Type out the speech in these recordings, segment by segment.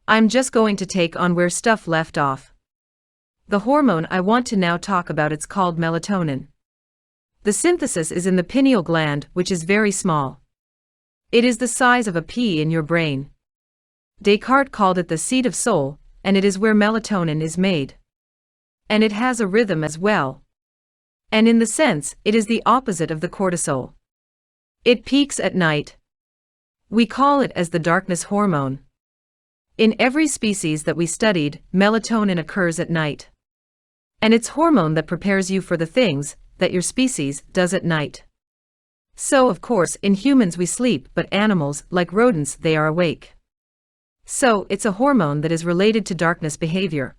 I'm just going to take on where stuff left off. The hormone I want to now talk about is called melatonin. The synthesis is in the pineal gland, which is very small. It is the size of a pea in your brain. Descartes called it the seat of soul, and it is where melatonin is made. And it has a rhythm as well. And in the sense, it is the opposite of the cortisol. It peaks at night. We call it as the darkness hormone. In every species that we studied, melatonin occurs at night. And it's hormone that prepares you for the things that your species does at night. So of course in humans we sleep, but animals, like rodents, they are awake. So it's a hormone that is related to darkness behavior.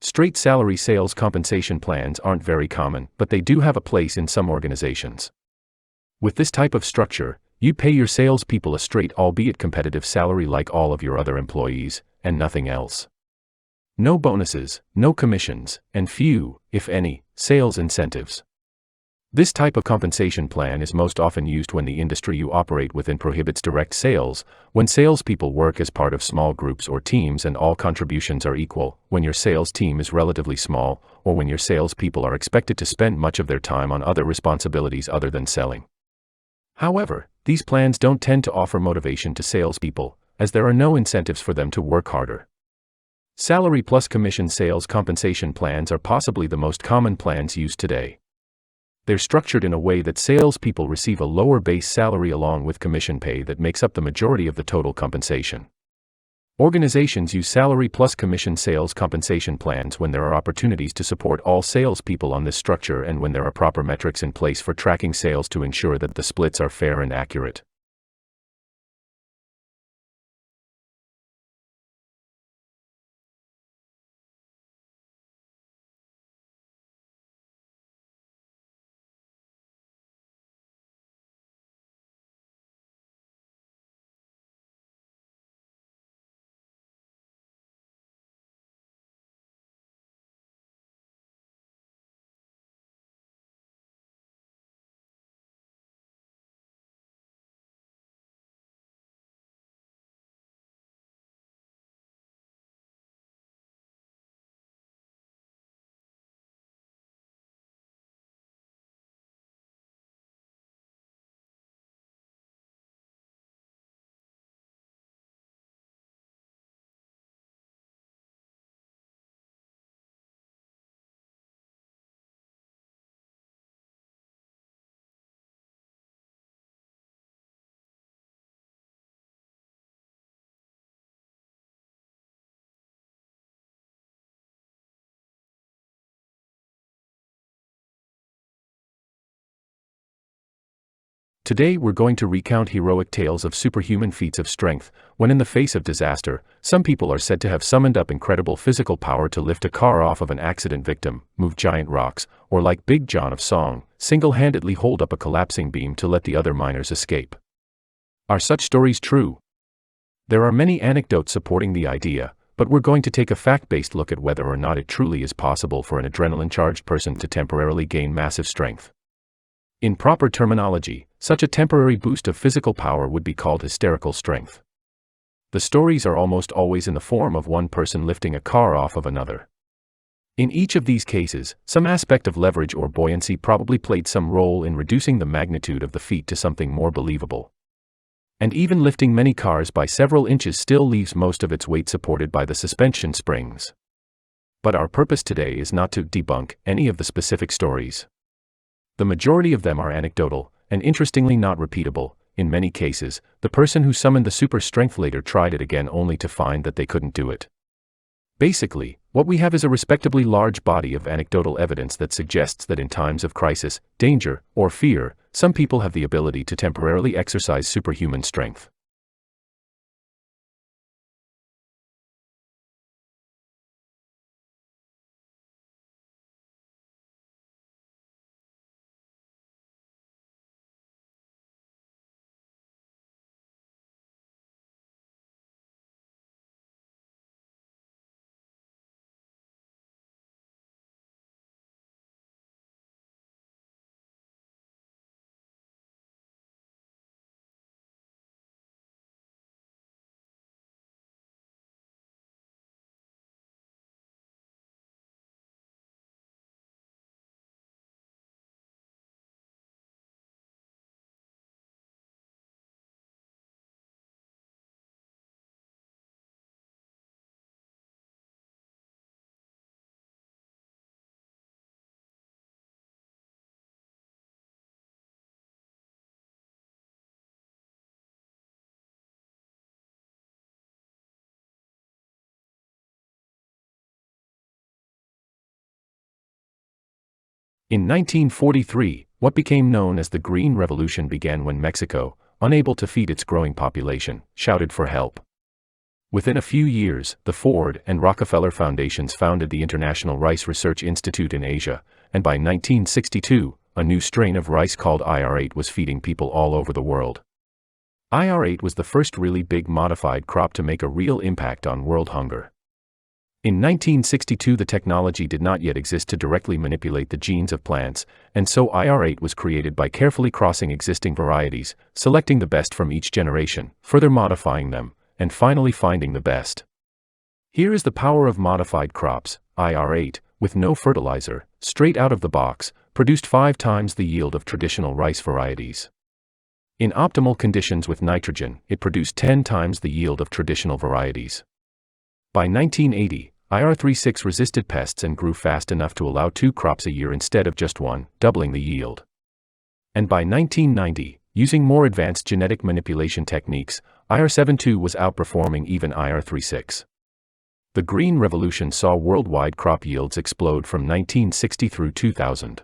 Straight salary sales compensation plans aren't very common, but they do have a place in some organizations. With this type of structure, you pay your salespeople a straight, albeit competitive salary like all of your other employees, and nothing else. No bonuses, no commissions, and few, if any, sales incentives. This type of compensation plan is most often used when the industry you operate within prohibits direct sales, when salespeople work as part of small groups or teams and all contributions are equal, when your sales team is relatively small, or when your salespeople are expected to spend much of their time on other responsibilities other than selling. However, these plans don't tend to offer motivation to salespeople, as there are no incentives for them to work harder. Salary plus commission sales compensation plans are possibly the most common plans used today. They're structured in a way that salespeople receive a lower base salary along with commission pay that makes up the majority of the total compensation. Organizations use salary plus commission sales compensation plans when there are opportunities to support all salespeople on this structure and when there are proper metrics in place for tracking sales to ensure that the splits are fair and accurate. Today we're going to recount heroic tales of superhuman feats of strength, when in the face of disaster, some people are said to have summoned up incredible physical power to lift a car off of an accident victim, move giant rocks, or like Big John of Song, single-handedly hold up a collapsing beam to let the other miners escape. Are such stories true? There are many anecdotes supporting the idea, but we're going to take a fact-based look at whether or not it truly is possible for an adrenaline-charged person to temporarily gain massive strength. In proper terminology, such a temporary boost of physical power would be called hysterical strength. The stories are almost always in the form of one person lifting a car off of another. In each of these cases, some aspect of leverage or buoyancy probably played some role in reducing the magnitude of the feat to something more believable. And even lifting many cars by several inches still leaves most of its weight supported by the suspension springs. But our purpose today is not to debunk any of the specific stories. The majority of them are anecdotal, and interestingly not repeatable. In many cases, the person who summoned the super strength later tried it again only to find that they couldn't do it. Basically, what we have is a respectably large body of anecdotal evidence that suggests that in times of crisis, danger, or fear, some people have the ability to temporarily exercise superhuman strength. In 1943, what became known as the Green Revolution began when Mexico, unable to feed its growing population, shouted for help. Within a few years, the Ford and Rockefeller Foundations founded the International Rice Research Institute in Asia, and by 1962, a new strain of rice called IR8 was feeding people all over the world. IR8 was the first really big modified crop to make a real impact on world hunger. In 1962, the technology did not yet exist to directly manipulate the genes of plants, and so IR8 was created by carefully crossing existing varieties, selecting the best from each generation, further modifying them, and finally finding the best. Here is the power of modified crops. IR8, with no fertilizer, straight out of the box, produced 5 times the yield of traditional rice varieties. In optimal conditions with nitrogen, it produced 10 times the yield of traditional varieties. By 1980, IR36 resisted pests and grew fast enough to allow 2 crops a year instead of just 1, doubling the yield. And by 1990, using more advanced genetic manipulation techniques, IR72 was outperforming even IR36. The Green Revolution saw worldwide crop yields explode from 1960 through 2000.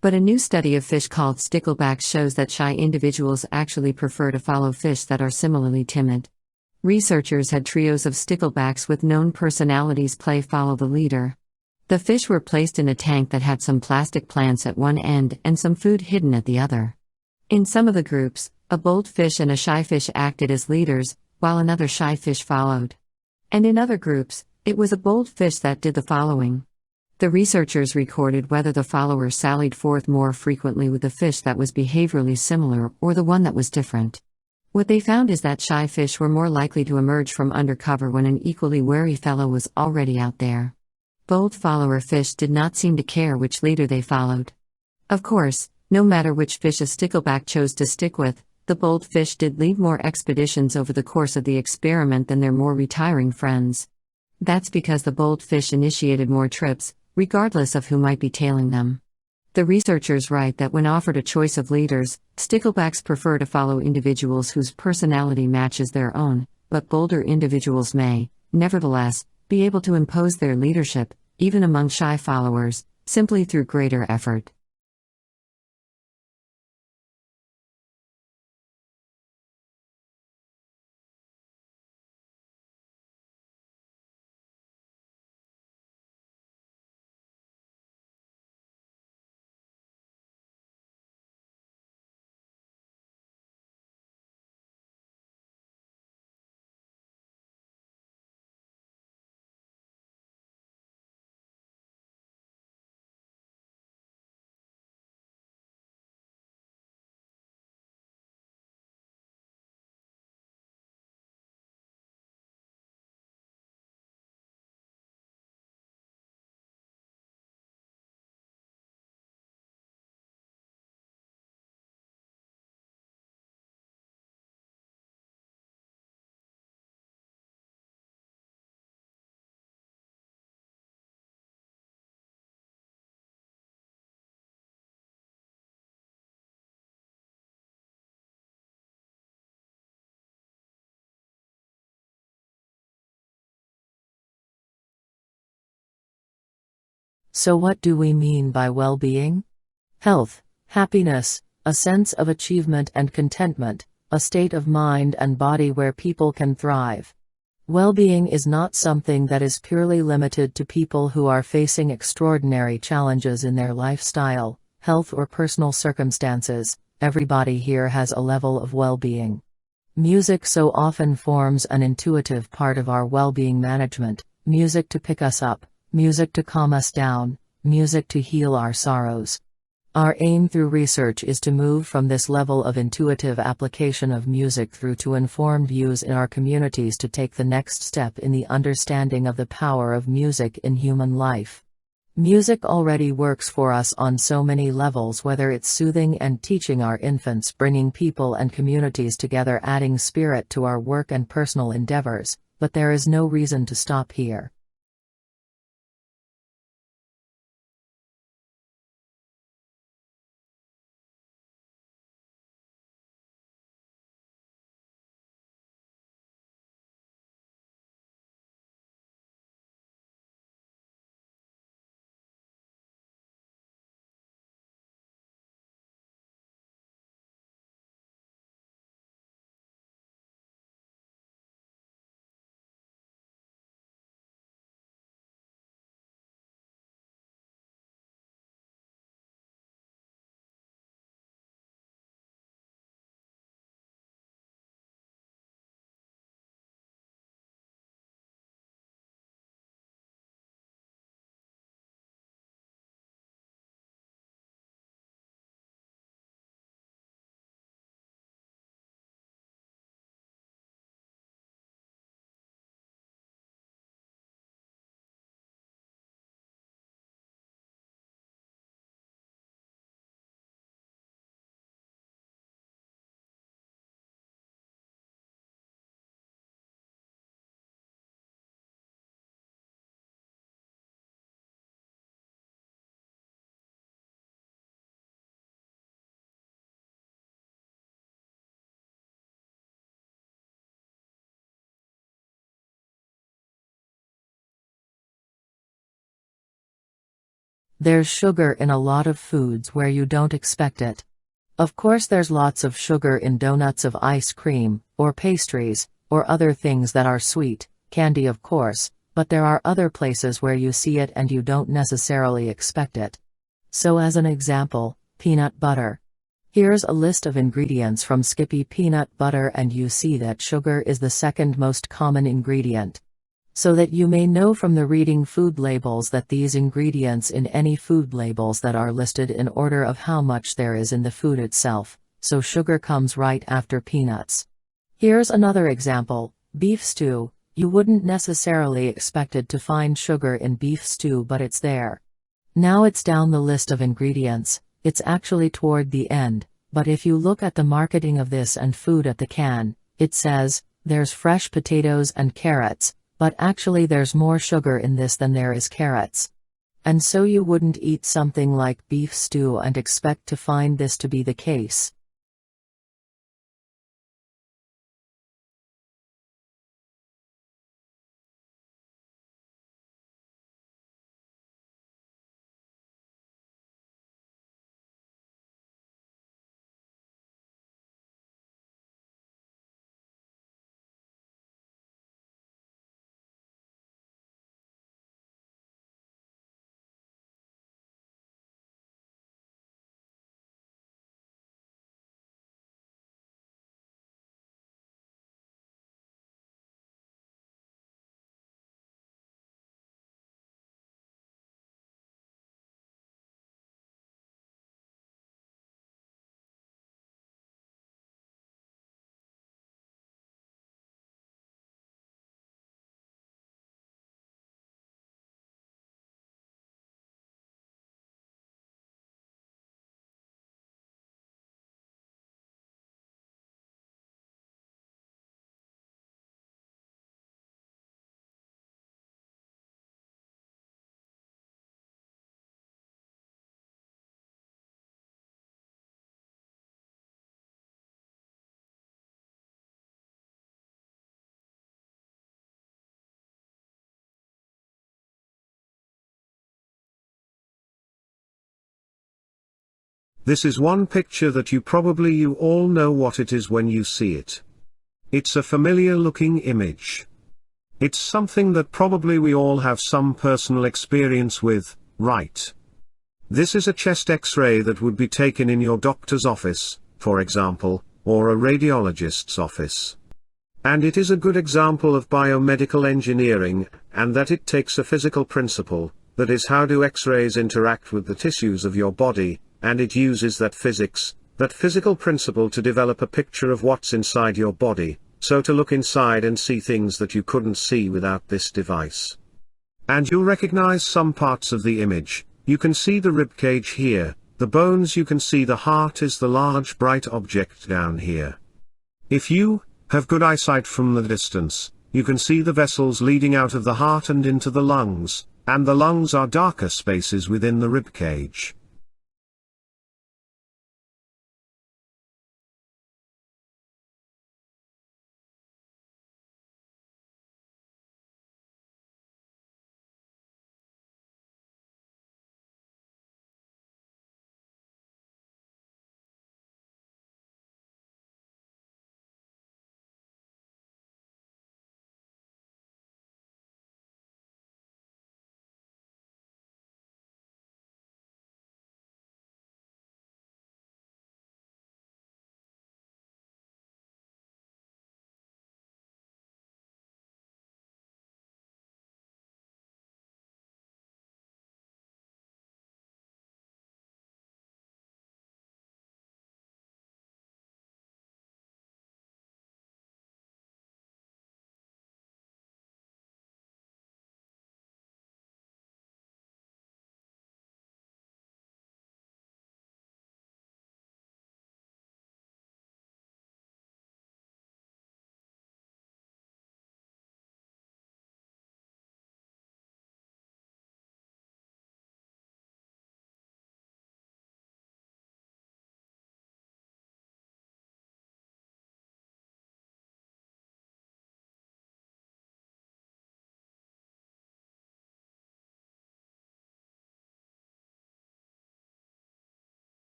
But a new study of fish called sticklebacks shows that shy individuals actually prefer to follow fish that are similarly timid. Researchers had trios of sticklebacks with known personalities play follow the leader. The fish were placed in a tank that had some plastic plants at one end and some food hidden at the other. In some of the groups, a bold fish and a shy fish acted as leaders, while another shy fish followed. And in other groups, it was a bold fish that did the following. The researchers recorded whether the follower sallied forth more frequently with the fish that was behaviorally similar or the one that was different. What they found is that shy fish were more likely to emerge from undercover when an equally wary fellow was already out there. Bold follower fish did not seem to care which leader they followed. Of course, no matter which fish a stickleback chose to stick with, the bold fish did lead more expeditions over the course of the experiment than their more retiring friends. That's because the bold fish initiated more trips, regardless of who might be tailing them. The researchers write that when offered a choice of leaders, sticklebacks prefer to follow individuals whose personality matches their own, but bolder individuals may, nevertheless, be able to impose their leadership, even among shy followers, simply through greater effort. So what do we mean by well-being? Health, happiness, a sense of achievement and contentment, a state of mind and body where people can thrive. Well-being is not something that is purely limited to people who are facing extraordinary challenges in their lifestyle, health or personal circumstances. Everybody here has a level of well-being. Music so often forms an intuitive part of our well-being management, music to pick us up, music to calm us down, music to heal our sorrows. Our aim through research is to move from this level of intuitive application of music through to informed use in our communities to take the next step in the understanding of the power of music in human life. Music already works for us on so many levels, whether it's soothing and teaching our infants, bringing people and communities together, adding spirit to our work and personal endeavors, but there is no reason to stop here. There's sugar in a lot of foods where you don't expect it. Of course there's lots of sugar in donuts, of ice cream, or pastries, or other things that are sweet, candy of course, but there are other places where you see it and you don't necessarily expect it. So as an example, peanut butter. Here's a list of ingredients from Skippy peanut butter and you see that sugar is the second most common ingredient. So that you may know from the reading food labels that these ingredients in any food labels that are listed in order of how much there is in the food itself, so sugar comes right after peanuts. Here's another example, beef stew. You wouldn't necessarily expected to find sugar in beef stew, but it's there. Now it's down the list of ingredients, it's actually toward the end, but if you look at the marketing of this and food at the can, it says, there's fresh potatoes and carrots, but actually there's more sugar in this than there is carrots. And so you wouldn't eat something like beef stew and expect to find this to be the case. This is one picture that you all know what it is when you see it. It's a familiar looking image. It's something that probably we all have some personal experience with, right? This is a chest X-ray that would be taken in your doctor's office, for example, or a radiologist's office. And it is a good example of biomedical engineering, and that it takes a physical principle, that is how do X-rays interact with the tissues of your body, and it uses that physics, that physical principle to develop a picture of what's inside your body, so to look inside and see things that you couldn't see without this device. And you'll recognize some parts of the image. You can see the ribcage here, the bones, you can see the heart is the large bright object down here. If you have good eyesight from the distance, you can see the vessels leading out of the heart and into the lungs, and the lungs are darker spaces within the ribcage.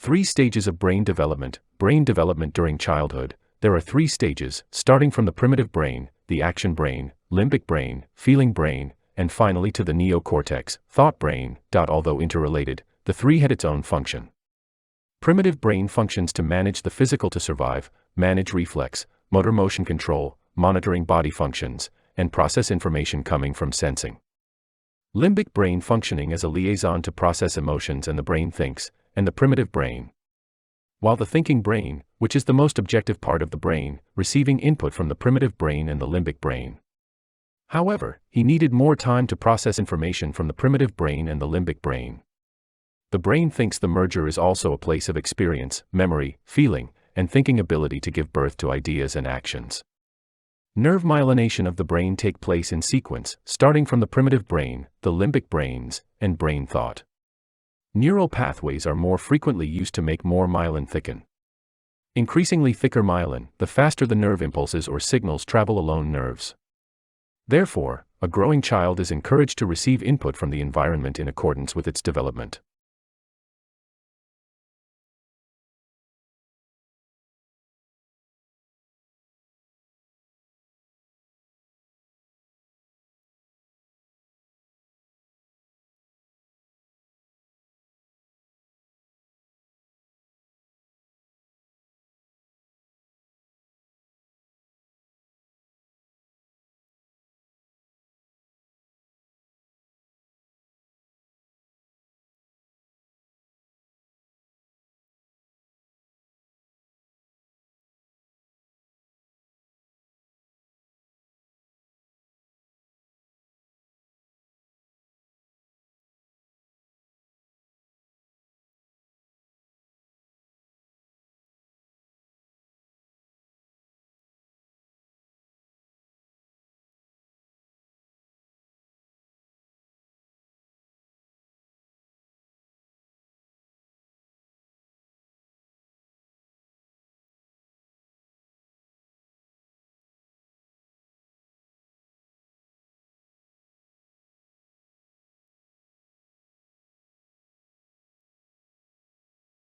Three stages of brain development during childhood. There are 3 stages, starting from the primitive brain, the action brain, limbic brain, feeling brain, and finally to the neocortex, thought brain. Although interrelated, the 3 had its own function. Primitive brain functions to manage the physical to survive, manage reflex, motor motion control, monitoring body functions, and process information coming from sensing. Limbic brain functioning as a liaison to process emotions and the brain thinks, and the primitive brain. While the thinking brain, which is the most objective part of the brain, receiving input from the primitive brain and the limbic brain. However, he needed more time to process information from the primitive brain and the limbic brain. The brain thinks the merger is also a place of experience, memory, feeling, and thinking ability to give birth to ideas and actions. Nerve myelination of the brain take place in sequence, starting from the primitive brain, the limbic brains, and brain thought. Neural pathways are more frequently used to make more myelin thicken. Increasingly thicker myelin, the faster the nerve impulses or signals travel along nerves. Therefore, a growing child is encouraged to receive input from the environment in accordance with its development.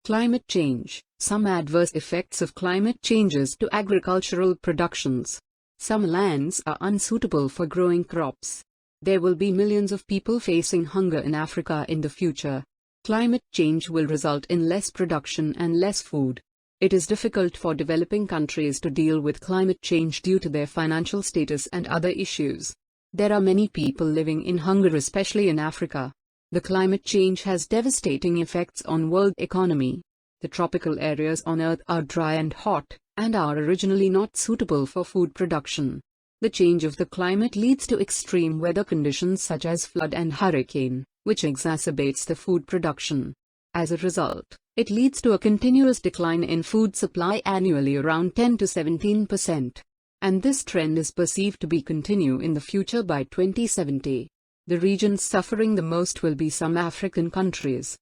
Climate change. Some adverse effects of climate changes to agricultural productions. Some lands are unsuitable for growing crops. There will be millions of people facing hunger in Africa in the future. Climate change will result in less production and less food. It is difficult for developing countries to deal with climate change due to their financial status and other issues. There are many people living in hunger, especially in Africa. The climate change has devastating effects on world economy. The tropical areas on Earth are dry and hot, and are originally not suitable for food production. The change of the climate leads to extreme weather conditions such as flood and hurricane, which exacerbates the food production. As a result, it leads to a continuous decline in food supply annually around 10 to 17%. And this trend is perceived to be continue in the future by 2070. The regions suffering the most will be some African countries.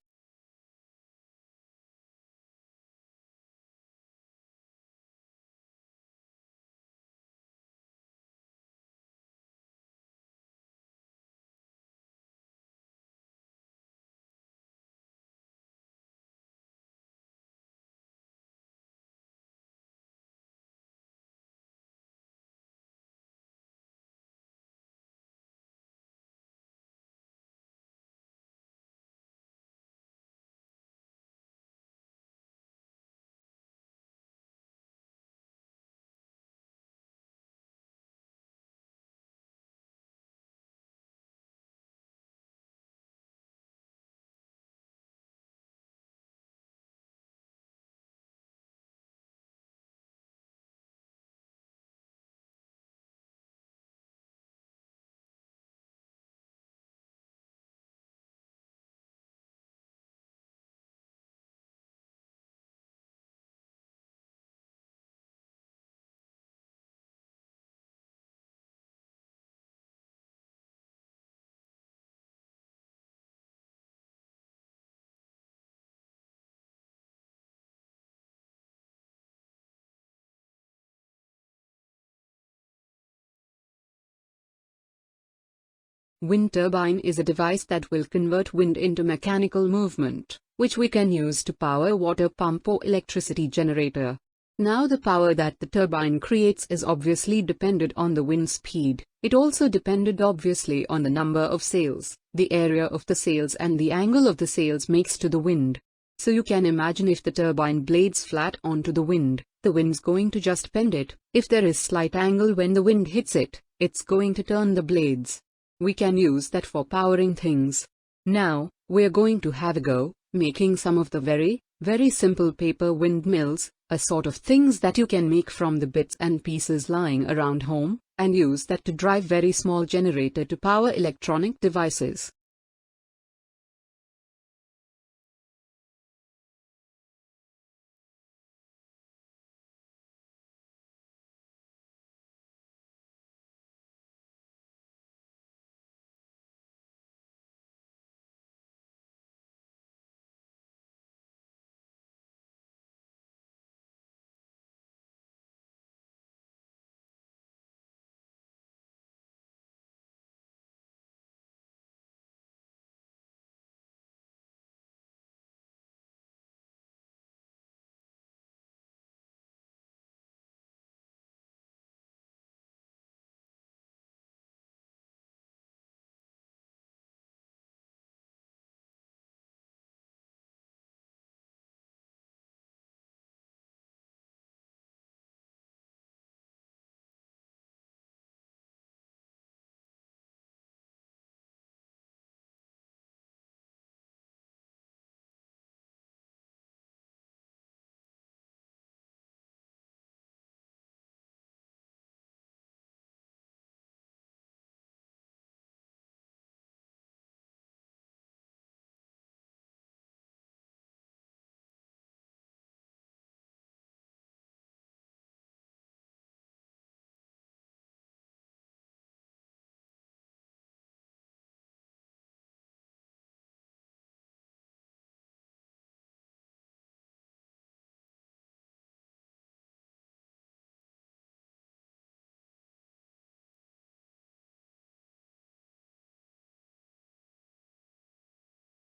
Wind turbine is a device that will convert wind into mechanical movement, which we can use to power water pump or electricity generator. Now the power that the turbine creates is obviously dependent on the wind speed. It also depended obviously on the number of sails, the area of the sails and the angle of the sails makes to the wind. So you can imagine if the turbine blades flat onto the wind's going to just bend it. If there is slight angle when the wind hits it, it's going to turn the blades. We can use that for powering things. Now, we're going to have a go, making some of the very simple paper windmills, a sort of things that you can make from the bits and pieces lying around home, and use that to drive very small generator to power electronic devices.